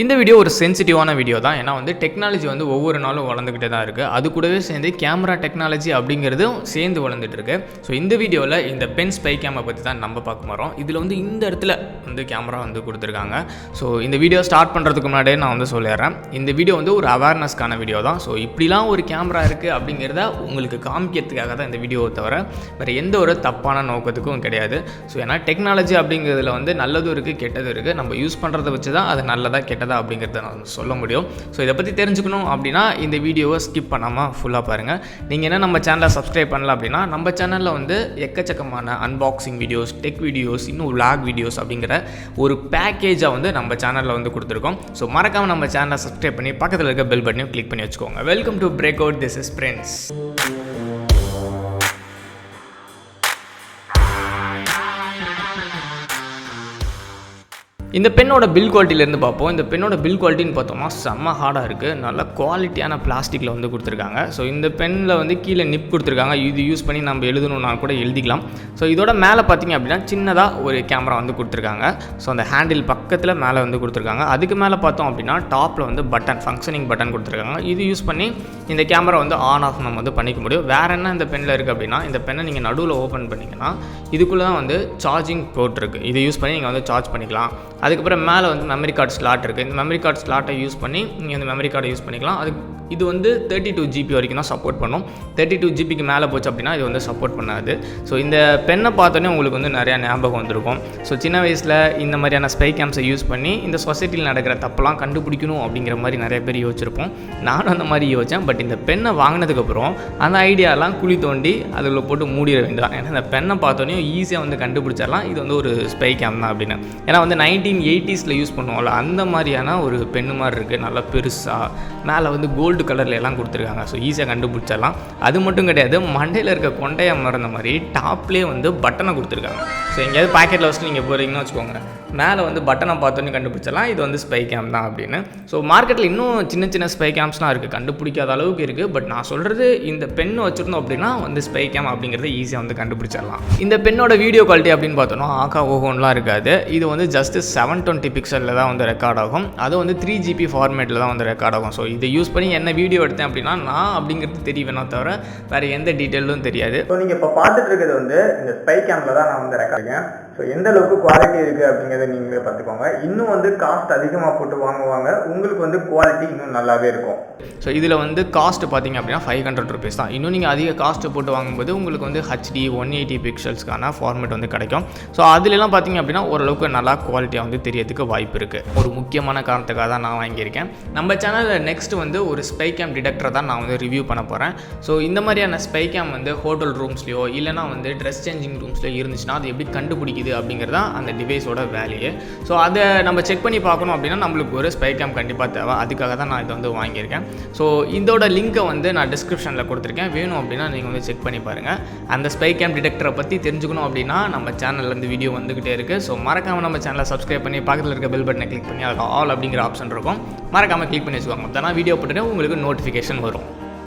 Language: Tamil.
இந்த வீடியோ ஒரு சென்சிட்டிவான வீடியோ தான். ஏன்னா டெக்னாலஜி ஒவ்வொரு நாளும் வளர்ந்துக்கிட்டே தான் இருக்குது. அது கூடவே சேர்ந்து கேமரா டெக்னாலஜி அப்படிங்கிறதும் சேர்ந்து வளர்ந்துட்டு இருக்கு. ஸோ இந்த வீடியோவில் இந்த பென் ஸ்பை கேமை பற்றி தான் நம்ம பார்க்க போகிறோம். இதில் இந்த இடத்துல கேமரா கொடுத்துருக்காங்க. ஸோ இந்த வீடியோ ஸ்டார்ட் பண்ணுறதுக்கு முன்னாடியே நான் சொல்லிடுறேன், இந்த வீடியோ ஒரு அவேர்னஸ்க்கான வீடியோ தான். ஸோ இப்படிலாம் ஒரு கேமரா இருக்குது அப்படிங்கிறத உங்களுக்கு காமிக்கிறதுக்காக தான் இந்த வீடியோவை தவிர வேறு எந்த ஒரு தப்பான நோக்கத்துக்கும் கிடையாது. ஸோ ஏன்னா டெக்னாலஜி அப்படிங்கிறதுல நல்லதும் இருக்குது கெட்டதும் இருக்குது. நம்ம யூஸ் பண்ணுறதை வச்சு தான் அது நல்லதாக கெட்டதாக அப்படிங்கிறத நான் சொல்ல முடியும். ஸோ இதை பற்றி தெரிஞ்சுக்கணும் அப்படின்னா இந்த வீடியோவை ஸ்கிப் பண்ணாமல் ஃபுல்லாக பாருங்கள். நீங்கள் என்ன நம்ம சேனலை சப்ஸ்கிரைப் பண்ணல அப்படின்னா நம்ம சேனலில் எக்கச்சக்கமான அன்பாக்சிங் வீடியோஸ், டெக் வீடியோஸ், இன்னும் விளாக் வீடியோஸ் அப்படிங்கிற ஒரு பேக்கேஜாக நம்ம சேனலில் கொடுத்துருக்கோம். ஸோ மறக்காமல் நம்ம சேனலை சப்ஸ்கிரைப் பண்ணி பக்கத்தில் இருக்க பெல் பட்டனையும் கிளிக் பண்ணி வச்சுக்கோங்க. Welcome to break out, this is Prince. இந்த பெண்ணோட பில் குவாலிட்டியிலேருந்து பார்ப்போம். இந்த பெண்ணோட பில் குவாலிட்டின்னு பார்த்தோம்னா செம்ம ஹார்டாக இருக்குது. நல்ல குவாலிட்டியான பிளாஸ்டிக்கில் கொடுத்துருக்காங்க. ஸோ இந்த பெண்ணில் கீழே நிப் கொடுத்துருக்காங்க. இது யூஸ் பண்ணி நம்ம எழுதணும்னா கூட எழுதிக்கலாம். ஸோ இதோட மேலே பார்த்திங்க அப்படின்னா சின்னதாக ஒரு கேமரா கொடுத்துருக்காங்க. ஸோ அந்த ஹேண்டில் பக்கத்தில் மேலே கொடுத்துருக்காங்க. அதுக்கு மேலே பார்த்தோம் அப்படின்னா டாப்பில் பட்டன், ஃபங்க்ஷனிங் பட்டன் கொடுத்துருக்காங்க. இது யூஸ் பண்ணி இந்த கேமரா ஆன் ஆஃப் நம்ம பண்ணிக்க முடியும். வேறு என்ன இந்த பெண்ணில் இருக்குது அப்படின்னா, இந்த பெண்ணை நீங்கள் நடுவில் ஓப்பன் பண்ணிங்கன்னா இதுக்குள்ளே தான் சார்ஜிங் போர்ட் இருக்குது. இதை யூஸ் பண்ணி நீங்கள் சார்ஜ் பண்ணிக்கலாம். அதுக்கப்புறம் மேலே மெமரி கார்டு ஸ்லாட் இருக்குது. இந்த மெமரி கார்டு ஸ்லாட்டை யூஸ் பண்ணி நீங்கள் இந்த மெமரி கார்டை யூஸ் பண்ணிக்கலாம். இது 32 GB வரைக்கும் தான் சப்போர்ட் பண்ணும். 32 GBக்கு மேலே போச்சு அப்படின்னா இது சப்போர்ட் பண்ணாது. ஸோ இந்த பெண்ணை பார்த்தோன்னே உங்களுக்கு நிறையா ஞாபகம் வந்திருக்கும். ஸோ சின்ன வயசில் இந்த மாதிரியான ஸ்பை கேம்ஸை யூஸ் பண்ணி இந்த சொசைட்டியில் நடக்கிற தப்பெல்லாம் கண்டுபிடிக்கணும் அப்படிங்கிற மாதிரி நிறைய பேர் யோசிச்சிருப்போம். நானும் அந்த மாதிரி யோசித்தேன். பட் இந்த பெண்ணை வாங்கினதுக்கப்புறம் அந்த ஐடியாலாம் குழி தோண்டி அதில் போட்டு மூடிட வேண்டியதான். ஏன்னா இந்த பெண்ணை பார்த்தோன்னே ஈஸியாக கண்டுபிடிச்சிடலாம் இது ஒரு ஸ்பை கேம் தான் அப்படின்னு. ஏன்னா 1980s யூஸ் பண்ணுவோம்ல, அந்த மாதிரியான ஒரு பெண்ணு மாதிரி இருக்குது. நல்லா பெருசாக மேலே கோல்டு கலரில் எல்லாம் கொடுத்துருக்காங்க. ஸோ ஈஸியாக கண்டுபிடிச்சிடலாம். அது மட்டும் கிடையாது, மண்டையில் இருக்க கொண்டையை மறந்த மாதிரி டாப்லேயே பட்டனை கொடுத்துருக்காங்க. ஸோ எங்கேயாவது பாக்கெட்டில் வச்சுட்டு நீங்கள் போகிறீங்கன்னு வச்சுக்கோங்க, மேலே பட்டனை பார்த்தோன்னே கண்டுபிடிச்சிடலாம் இது ஸ்பை கேம் தான் அப்படின்னு. ஸோ மார்க்கெட்டில் இன்னும் சின்ன சின்ன ஸ்பை கேம்ஸ்லாம் இருக்குது, கண்டுபிடிக்காத அளவுக்கு இருக்குது. பட் நான் சொல்கிறது இந்த பெண்ணை வச்சுருந்தோம் அப்படின்னா ஸ்பை கேம் அப்படிங்கிறத ஈஸியாக கண்டுபிடிச்சிடலாம். இந்த பெண்ணோட வீடியோ குவாலிட்டி அப்படின்னு பார்த்தோன்னா ஆகா ஓஹோன்லாம் இருக்காது. இது ஜஸ்ட் 720 பிக்சலில் தான் ரெக்கார்ட் ஆகும். அது 3 GB ஃபார்மேட்டில் தான் ரெக்கார்ட் ஆகும். ஸோ இதை யூஸ் பண்ணி என்ன வீடியோ எடுத்தேன் அப்படின்னா நான் அப்படிங்கிறது தெரியவேனா தவிர வேறு எந்த டீட்டெயிலும் தெரியாது. ஸோ நீங்கள் இப்போ பார்த்துட்டு இருக்கிறது இந்த ஸ்பை கேமில் தான் நான் ரெக்கார்ட். ஸோ எந்த அளவுக்கு குவாலிட்டி இருக்குது அப்படிங்கிறத நீங்களே பார்த்துக்கோங்க. இன்னும் காஸ்ட் அதிகமாக போட்டு வாங்குவாங்க, உங்களுக்கு குவாலிட்டி இன்னும் நல்லாவே இருக்கும். ஸோ இதில் காஸ்ட் பார்த்தீங்க அப்படின்னா 500 rupees தான். இன்னும் நீங்கள் அதிக காஸ்ட்டு போட்டு வாங்கும்போது உங்களுக்கு HD 180 பிக்சல்ஸ்க்கான ஃபார்மேட் கிடைக்கும். ஸோ அதிலெல்லாம் பார்த்தீங்க அப்படின்னா ஓரளவுக்கு நல்லா குவாலிட்டியாக தெரியறதுக்கு வாய்ப்பு இருக்குது. ஒரு முக்கியமான காரணத்துக்காக தான் நான் வாங்கியிருக்கேன். நம்ம சேனலில் நெக்ஸ்ட் ஒரு ஸ்பை கேம் டிடெக்டரை தான் நான் ரிவ்யூ பண்ண போகிறேன். ஸோ இந்த மாதிரியான ஸ்பை கேம் ஹோட்டல் ரூம்ஸ்லையோ இல்லைனா ட்ரெஸ் சேஞ்சிங் ரூம்ஸ்லையோ இருந்துச்சுன்னா அது எப்படி கண்டுபிடிக்குது அப்படிங்கிறதா அந்த டிவைஸோட வேலையே. ஸோ அதை நம்ம செக் பண்ணி பார்க்கணும் அப்படின்னா நம்மளுக்கு ஒரு ஸ்பை கேம் கண்டிப்பாக தேவை. அதுக்காக தான் நான் இதை வாங்கியிருக்கேன். ஸோ இதோட லிங்க்கை நான் டிஸ்கிரிப்ஷனில் கொடுத்துருக்கேன். வேணும் அப்படின்னா நீங்கள் செக் பண்ணி பாருங்கள். அந்த ஸ்பை கேம் டிடெக்டரை பற்றி தெரிஞ்சுக்கணும் அப்படின்னா நம்ம சேனல்லேருந்து வீடியோ வந்துக்கிட்டே இருக்குது. ஸோ மறக்காமல் நம்ம சேனலை சப்ஸ்கிரைப் பண்ணி பக்கத்தில் இருக்க பெல் பட்டனை கிளிக் பண்ணி அதில் ஆல் அப்படிங்கிற ஆப்ஷன் இருக்கும், மறக்காமல் கிளிக் பண்ணி வச்சுக்கோங்க. அப்போ தான் வீடியோ போட்டுட்டு உங்களுக்கு நோட்டிஃபிகேஷன் வரும்.